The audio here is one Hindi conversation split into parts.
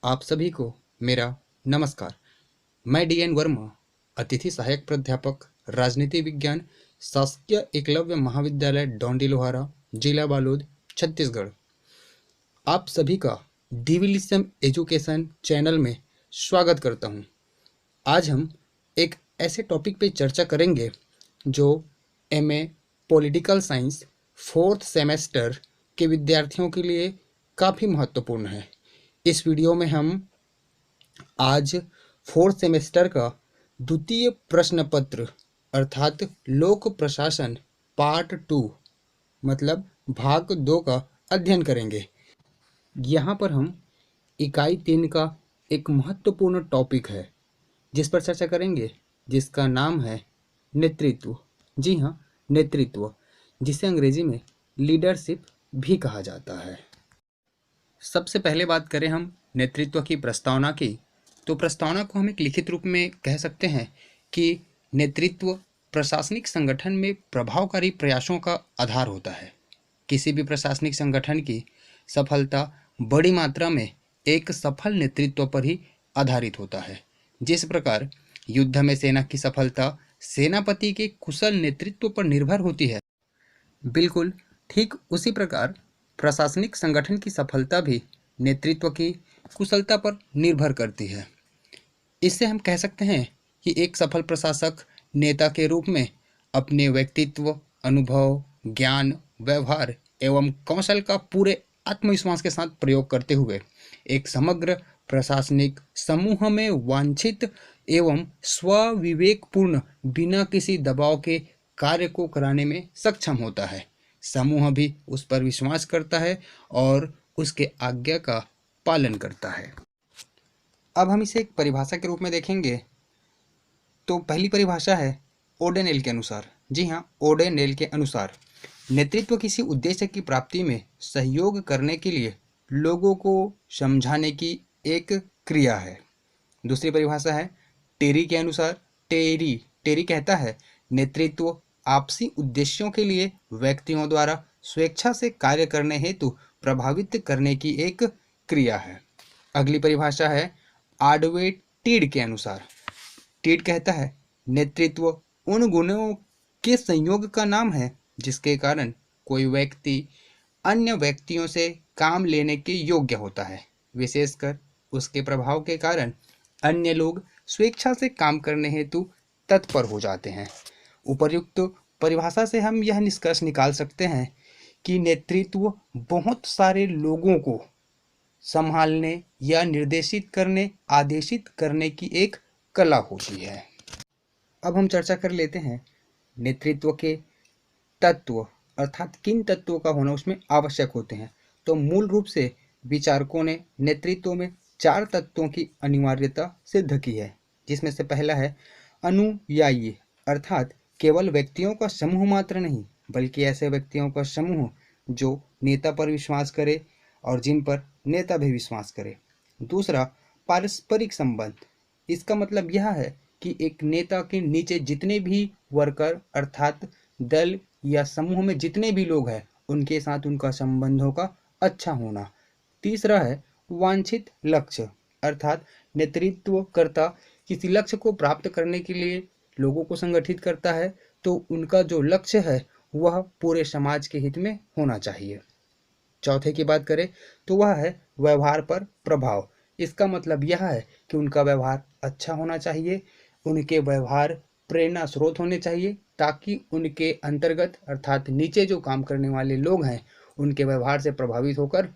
आप सभी को मेरा नमस्कार। मैं डीएन वर्मा, अतिथि सहायक प्राध्यापक राजनीति विज्ञान, शासकीय एकलव्य महाविद्यालय डोंडी लोहारा, जिला बालोद, छत्तीसगढ़। आप सभी का डिविलिसम एजुकेशन चैनल में स्वागत करता हूं। आज हम एक ऐसे टॉपिक पे चर्चा करेंगे जो MA political science 4th semester के विद्यार्थियों के लिए काफ़ी महत्वपूर्ण है। इस वीडियो में हम आज 4th सेमेस्टर का द्वितीय प्रश्न पत्र अर्थात लोक प्रशासन पार्ट 2 मतलब भाग 2 का अध्ययन करेंगे। यहाँ पर हम इकाई 3 का एक महत्वपूर्ण टॉपिक है जिस पर चर्चा करेंगे, जिसका नाम है नेतृत्व। जी हाँ, नेतृत्व, जिसे अंग्रेजी में लीडरशिप भी कहा जाता है। सबसे पहले बात करें हम नेतृत्व की प्रस्तावना की, तो प्रस्तावना को हम एक लिखित रूप में कह सकते हैं कि नेतृत्व प्रशासनिक संगठन में प्रभावकारी प्रयासों का आधार होता है। किसी भी प्रशासनिक संगठन की सफलता बड़ी मात्रा में एक सफल नेतृत्व पर ही आधारित होता है। जिस प्रकार युद्ध में सेना की सफलता सेनापति के कुशल नेतृत्व पर निर्भर होती है, बिल्कुल ठीक उसी प्रकार प्रशासनिक संगठन की सफलता भी नेतृत्व की कुशलता पर निर्भर करती है। इससे हम कह सकते हैं कि एक सफल प्रशासक नेता के रूप में अपने व्यक्तित्व, अनुभव, ज्ञान, व्यवहार एवं कौशल का पूरे आत्मविश्वास के साथ प्रयोग करते हुए एक समग्र प्रशासनिक समूह में वांछित एवं स्वविवेकपूर्ण बिना किसी दबाव के कार्य को कराने में सक्षम होता है। समूह भी उस पर विश्वास करता है और उसके आज्ञा का पालन करता है। अब हम इसे एक परिभाषा के रूप में देखेंगे। तो पहली परिभाषा है ओडेनेल के अनुसार। जी हाँ, ओडेनेल के अनुसार नेतृत्व किसी उद्देश्य की प्राप्ति में सहयोग करने के लिए लोगों को समझाने की एक क्रिया है। दूसरी परिभाषा है टेरी के अनुसार। टेरी कहता है नेतृत्व आपसी उद्देश्यों के लिए व्यक्तियों द्वारा स्वेच्छा से कार्य करने हेतु प्रभावित करने की एक क्रिया है। अगली परिभाषा है आडवे टीड के अनुसार। टीड कहता है नेतृत्व उन गुणों के संयोग का नाम है जिसके कारण कोई व्यक्ति अन्य व्यक्तियों से काम लेने के योग्य होता है, विशेषकर उसके प्रभाव के कारण अन्य लोग स्वेच्छा से काम करने हेतु तत्पर हो जाते हैं। उपर्युक्त परिभाषा से हम यह निष्कर्ष निकाल सकते हैं कि नेतृत्व बहुत सारे लोगों को संभालने या निर्देशित करने, आदेशित करने की एक कला होती है। अब हम चर्चा कर लेते हैं नेतृत्व के तत्व अर्थात किन तत्वों का होना उसमें आवश्यक होते हैं। तो मूल रूप से विचारकों ने नेतृत्व में 4 तत्वों की अनिवार्यता सिद्ध की है, जिसमें से पहला है अनुयायी अर्थात केवल व्यक्तियों का समूह मात्र नहीं बल्कि ऐसे व्यक्तियों का समूह जो नेता पर विश्वास करे और जिन पर नेता भी विश्वास करे। दूसरा पारस्परिक संबंध। इसका मतलब यह है कि एक नेता के नीचे जितने भी वर्कर अर्थात दल या समूह में जितने भी लोग हैं उनके साथ उनका संबंधों का अच्छा होना। तीसरा है वांछित लक्ष्य अर्थात नेतृत्वकर्ता किसी लक्ष्य को प्राप्त करने के लिए लोगों को संगठित करता है तो उनका जो लक्ष्य है वह पूरे समाज के हित में होना चाहिए। चौथे की बात करें तो वह है व्यवहार पर प्रभाव। इसका मतलब यह है कि उनका व्यवहार अच्छा होना चाहिए, उनके व्यवहार प्रेरणा स्रोत होने चाहिए ताकि उनके अंतर्गत अर्थात नीचे जो काम करने वाले लोग हैं उनके व्यवहार से प्रभावित होकर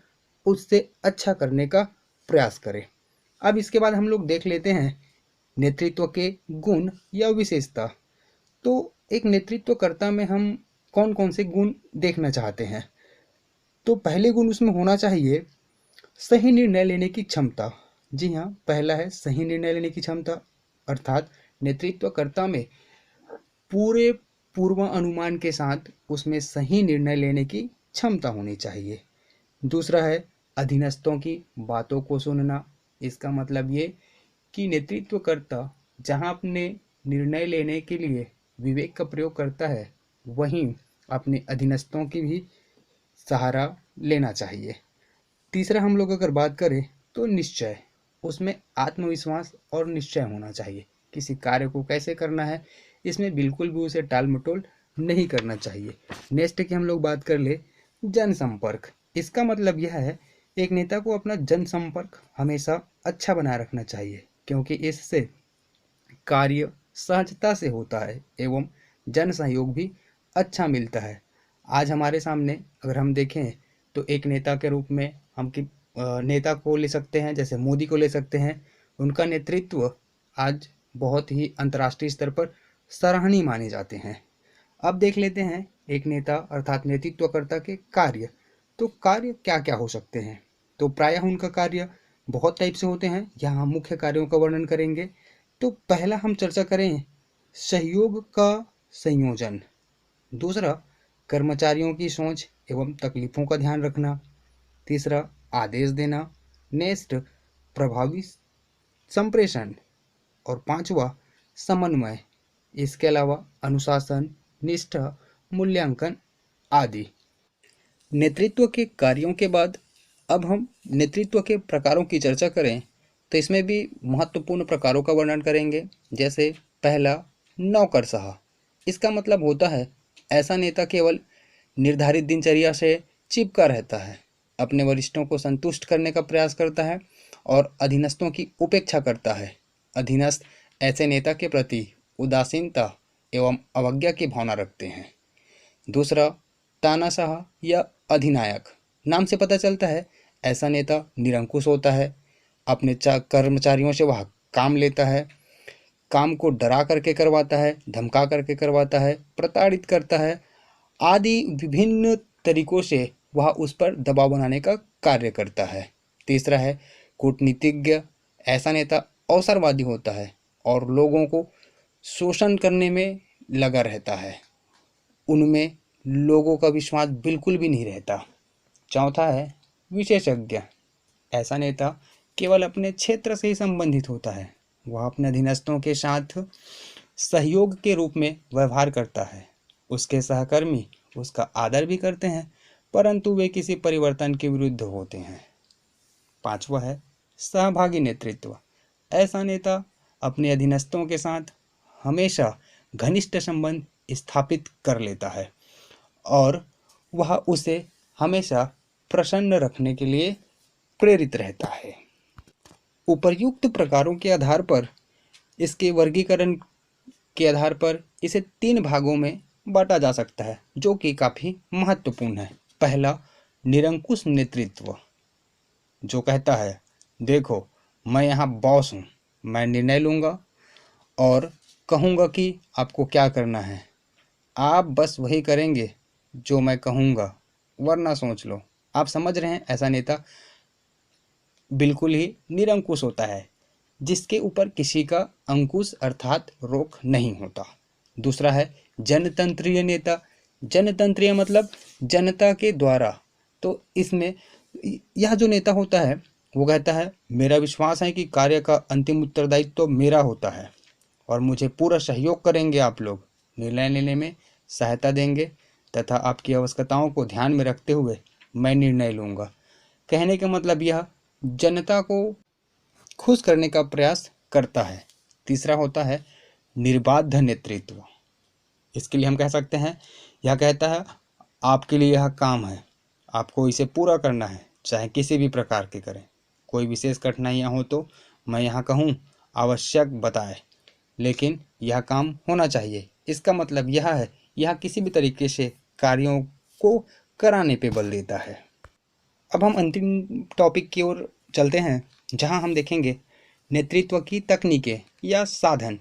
उससे अच्छा करने का प्रयास करें। अब इसके बाद हम लोग देख लेते हैं नेतृत्व के गुण या विशेषता। तो एक नेतृत्वकर्ता में हम कौन कौन से गुण देखना चाहते हैं। तो पहले गुण उसमें होना चाहिए सही निर्णय लेने की क्षमता। जी हाँ, पहला है सही निर्णय लेने की क्षमता अर्थात नेतृत्वकर्ता में पूरे पूर्व अनुमान के साथ उसमें सही निर्णय लेने की क्षमता होनी चाहिए। दूसरा है अधीनस्थों की बातों को सुनना। इसका मतलब ये कि नेतृत्वकर्ता जहाँ अपने निर्णय लेने के लिए विवेक का प्रयोग करता है वहीं अपने अधीनस्थों की भी सहारा लेना चाहिए। तीसरा हम लोग अगर बात करें तो निश्चय उसमें आत्मविश्वास और निश्चय होना चाहिए। किसी कार्य को कैसे करना है, इसमें बिल्कुल भी उसे टाल मटोल नहीं करना चाहिए। नेक्स्ट की हम लोग बात कर ले जनसंपर्क। इसका मतलब यह है एक नेता को अपना जनसंपर्क हमेशा अच्छा बनाए रखना चाहिए, क्योंकि इससे कार्य सहजता से होता है एवं जन सहयोग भी अच्छा मिलता है। आज हमारे सामने अगर हम देखें तो एक नेता के रूप में हम नेता को ले सकते हैं, जैसे मोदी को ले सकते हैं। उनका नेतृत्व आज बहुत ही अंतर्राष्ट्रीय स्तर पर सराहनीय माने जाते हैं। अब देख लेते हैं एक नेता अर्थात नेतृत्वकर्ता के कार्य। तो कार्य क्या क्या हो सकते हैं, तो प्रायः उनका कार्य बहुत टाइप से होते हैं। यहाँ हम मुख्य कार्यों का वर्णन करेंगे। तो पहला हम चर्चा करें सहयोग का संयोजन। दूसरा कर्मचारियों की सोच एवं तकलीफों का ध्यान रखना। तीसरा आदेश देना। नेक्स्ट प्रभावी संप्रेषण। और पांचवा समन्वय। इसके अलावा अनुशासन, निष्ठा, मूल्यांकन आदि। नेतृत्व के कार्यों के बाद अब हम नेतृत्व के प्रकारों की चर्चा करें तो इसमें भी महत्वपूर्ण प्रकारों का वर्णन करेंगे। जैसे पहला नौकरशाह। इसका मतलब होता है ऐसा नेता केवल निर्धारित दिनचर्या से चिपका रहता है, अपने वरिष्ठों को संतुष्ट करने का प्रयास करता है और अधीनस्थों की उपेक्षा करता है। अधीनस्थ ऐसे नेता के प्रति उदासीनता एवं अवज्ञा की भावना रखते हैं। दूसरा तानाशाह या अधिनायक। नाम से पता चलता है ऐसा नेता निरंकुश होता है, अपने कर्मचारियों से वह काम लेता है, काम को डरा करके करवाता है, धमका करके करवाता है, प्रताड़ित करता है आदि विभिन्न तरीकों से वह उस पर दबाव बनाने का कार्य करता है। तीसरा है कूटनीतिज्ञ। ऐसा नेता अवसरवादी होता है और लोगों को शोषण करने में लगा रहता है, उनमें लोगों का विश्वास बिल्कुल भी नहीं रहता। चौथा है विशेषज्ञ। ऐसा नेता केवल अपने क्षेत्र से ही संबंधित होता है, वह अपने अधीनस्थों के साथ सहयोग के रूप में व्यवहार करता है, उसके सहकर्मी उसका आदर भी करते हैं परंतु वे किसी परिवर्तन के विरुद्ध होते हैं। पांचवा है सहभागी नेतृत्व। ऐसा नेता अपने अधीनस्थों के साथ हमेशा घनिष्ठ संबंध स्थापित कर लेता है और वह उसे हमेशा प्रसन्न रखने के लिए प्रेरित रहता है। उपर्युक्त प्रकारों के आधार पर, इसके वर्गीकरण के आधार पर इसे 3 भागों में बांटा जा सकता है जो कि काफ़ी महत्वपूर्ण है। पहला निरंकुश नेतृत्व, जो कहता है देखो मैं यहाँ बॉस हूँ, मैं निर्णय लूँगा और कहूँगा कि आपको क्या करना है, आप बस वही करेंगे जो मैं कहूँगा वरना सोच लो। आप समझ रहे हैं, ऐसा नेता बिल्कुल ही निरंकुश होता है जिसके ऊपर किसी का अंकुश अर्थात रोक नहीं होता। दूसरा है जनतंत्रीय नेता। जनतंत्रीय मतलब जनता के द्वारा। तो इसमें यह जो नेता होता है वो कहता है मेरा विश्वास है कि कार्य का अंतिम उत्तरदायित्व तो मेरा होता है और मुझे पूरा सहयोग करेंगे, आप लोग निर्णय लेने में सहायता देंगे तथा आपकी आवश्यकताओं को ध्यान में रखते हुए मैं निर्णय लूँगा। कहने का मतलब यह जनता को खुश करने का प्रयास करता है। तीसरा होता है निर्बाध नेतृत्व। इसके लिए हम कह सकते हैं यह कहता है आपके लिए यह काम है, आपको इसे पूरा करना है, चाहे किसी भी प्रकार के करें। कोई विशेष कठिनाइयाँ हो तो मैं यहाँ कहूँ आवश्यक बताए, लेकिन यह काम होना चाहिए। इसका मतलब यह है यह किसी भी तरीके से कार्यों को कराने पे बल देता है। अब हम अंतिम टॉपिक की ओर चलते हैं जहां हम देखेंगे नेतृत्व की तकनीकें या साधन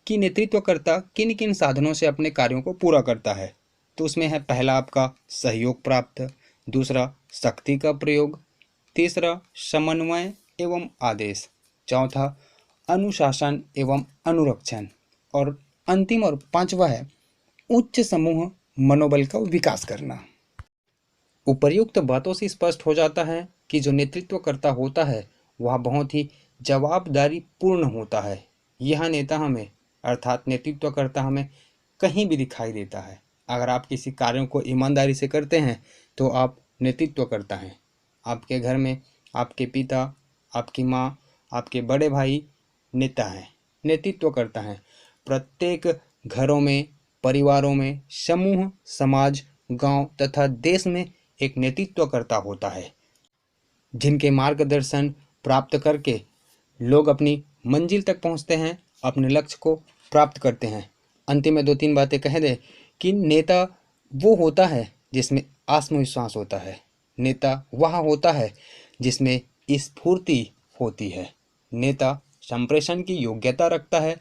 कि नेतृत्वकर्ता किन किन साधनों से अपने कार्यों को पूरा करता है। तो उसमें है पहला आपका सहयोग प्राप्त, दूसरा शक्ति का प्रयोग, तीसरा समन्वय एवं आदेश, चौथा अनुशासन एवं अनुरक्षण और अंतिम और पांचवा है उच्च समूह मनोबल का विकास करना। उपर्युक्त बातों से स्पष्ट हो जाता है कि जो नेतृत्वकर्ता होता है वह बहुत ही जवाबदारी पूर्ण होता है। यह नेता हमें अर्थात नेतृत्वकर्ता हमें कहीं भी दिखाई देता है। अगर आप किसी कार्यों को ईमानदारी से करते हैं तो आप नेतृत्व करता हैं। आपके घर में आपके पिता, आपकी माँ, आपके बड़े भाई नेता हैं, नेतृत्व करता है। प्रत्येक घरों में, परिवारों में, समूह, समाज, गांव तथा देश में एक नेतृत्वकर्ता होता है, जिनके मार्गदर्शन प्राप्त करके लोग अपनी मंजिल तक पहुंचते हैं, अपने लक्ष्य को प्राप्त करते हैं। अंतिम में 2-3 बातें कह दें कि नेता वो होता है जिसमें आत्मविश्वास होता है। नेता वह होता है जिसमें स्फूर्ति होती है। नेता संप्रेषण की योग्यता रखता है,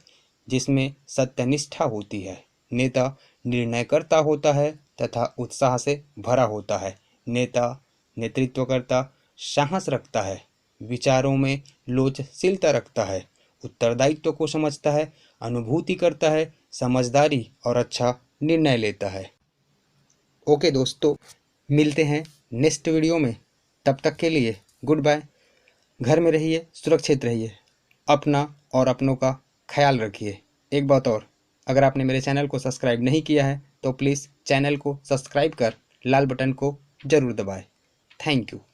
जिसमें सत्यनिष्ठा होती है। नेता निर्णयकर्ता होता है तथा उत्साह से भरा होता है। नेता नेतृत्वकर्ता साहस रखता है, विचारों में लोचशीलता रखता है, उत्तरदायित्व को समझता है, अनुभूति करता है, समझदारी और अच्छा निर्णय लेता है। ओके दोस्तों, मिलते हैं नेक्स्ट वीडियो में। तब तक के लिए गुड बाय। घर में रहिए, सुरक्षित रहिए, अपना और अपनों का ख्याल रखिए। एक बात और, अगर आपने मेरे चैनल को सब्सक्राइब नहीं किया है तो प्लीज़ चैनल को सब्सक्राइब कर लाल बटन को ज़रूर दबाएं। Thank you.